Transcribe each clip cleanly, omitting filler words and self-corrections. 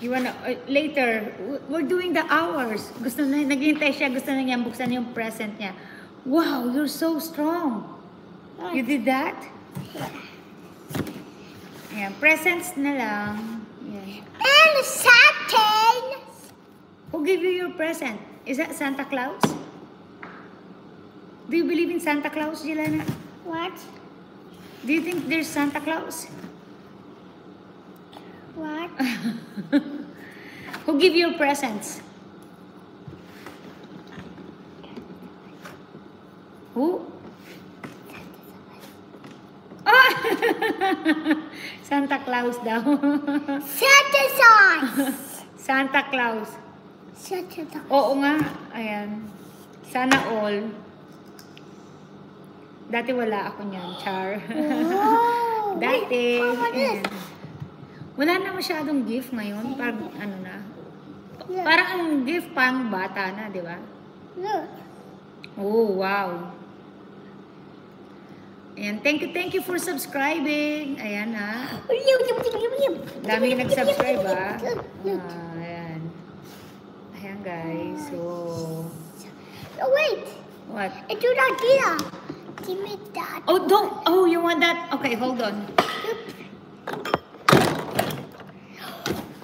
You wanna, later, we're doing the hours. Gusto na, naghihintay siya, gusto na niya buksan yung present niya. Wow, you're so strong. You did that? Ayan, presents na lang. Ayan. And Saturn. Who gave you your present? Is that Santa Claus? Do you believe in Santa Claus, Jelena? What? Do you think there's Santa Claus? What? Who give you your presents? Who? Oh! Santa Claus daw. Santa Claus. Santa Claus. Santa Claus. Oo nga. Ayan. Sana all. Dati wala ako niyan, Char. Oh, Dati. wait, what is? Ayan. Wala na masyadong gift ngayon. Pag ano na. Look. Parang ang gift pang bata na, di ba? Look. Oh, wow. Ayan, thank you for subscribing. Ayan ha. Dami nag-subscribe ha. Ayan. Ayan guys. So, Oh, wait. what? I do not get that. Give me that. Oh, don't. Oh, you want that? Okay, hold on.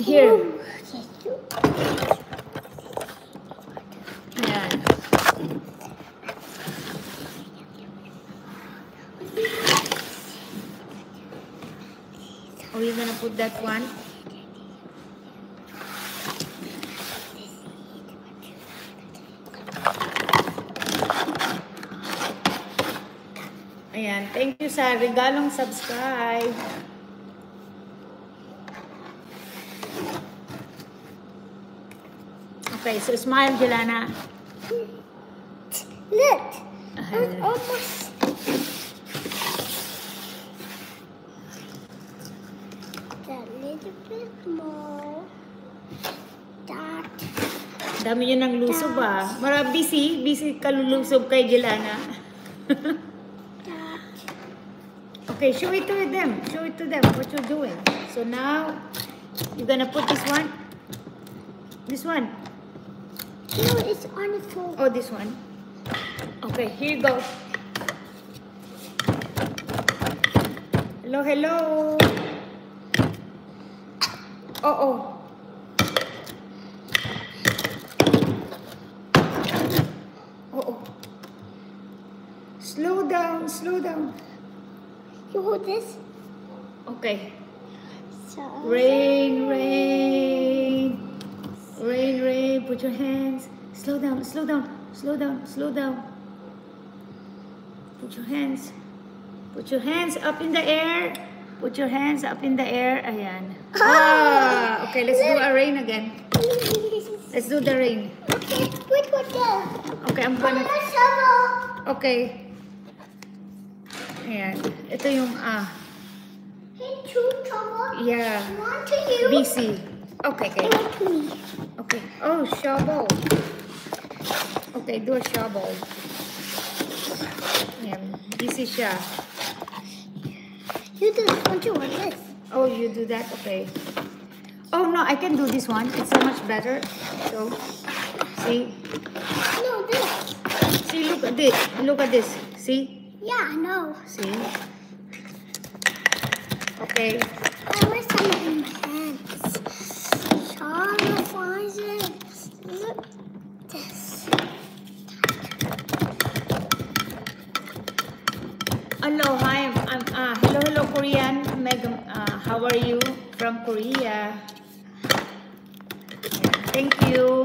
Here. Ayan. Oh, you're gonna put that one? Ayan, thank you sa regalong subscribe. Okay, so smile, Jelena. Look. It's almost. A little bit more. That. Dami yun ng lusob ah. Busy kalulusob kay Jelena. That. Okay, show it to them. Show it to them what you're doing. So now, you're gonna put this one. This one. No, it's on the floor. Oh, this one. Okay, here you go. Hello, hello. Oh, oh. Oh, oh. Slow down, slow down. You hold this. Okay. So. Rain, rain. Rain, rain. Put your hands. Slow down, slow down, slow down, slow down. Put your hands. Put your hands up in the air. Put your hands up in the air. Ayan. Ah, okay, let's do a rain again. Let's do the rain. Okay, wait, what there? Okay, I'm gonna... Shovel. Okay. Ayan. Ito yung, Hey, two shovel. yeah. One to you. Busy. Okay, okay. One to me. Okay. Oh, shovel. Okay, do a shovel. Ayan. Busy siya. You do this one too, or this? Oh, you do that? Okay. Oh, no, I can do this one. It's so much better. So, see? No, this. See, look at this. Look at this. See? Yeah, I know. See? Okay. I wear some in my hands. Charlotte finds it. Look this. Hello, hi. Hello, Korean. Megan, how are you? From Korea. Thank you.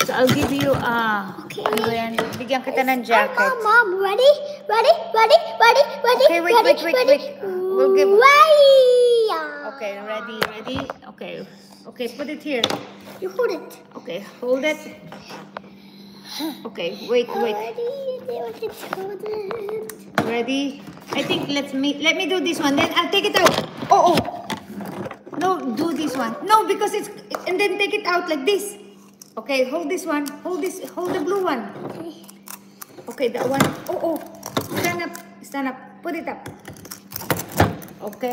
So, I'll give you, Okay. ano ba yan? Bigyan kita ng jacket. Mom, ready? Ready? Ready? Ready? Ready? Okay, wait, ready, wait, wait, ready? wait. We'll give... Ready? Okay, ready, ready? Okay. Okay, put it here. You hold it. Okay, hold it. Okay, wait, wait. Ready? Hold it. Ready? I think let me do this one. Then I'll take it out. Oh, oh. No, do this one. No, because it's and then take it out like this. Okay, hold this one. Hold this. Hold the blue one. Okay, that one. Oh, oh. Stand up. Stand up. Put it up. Okay.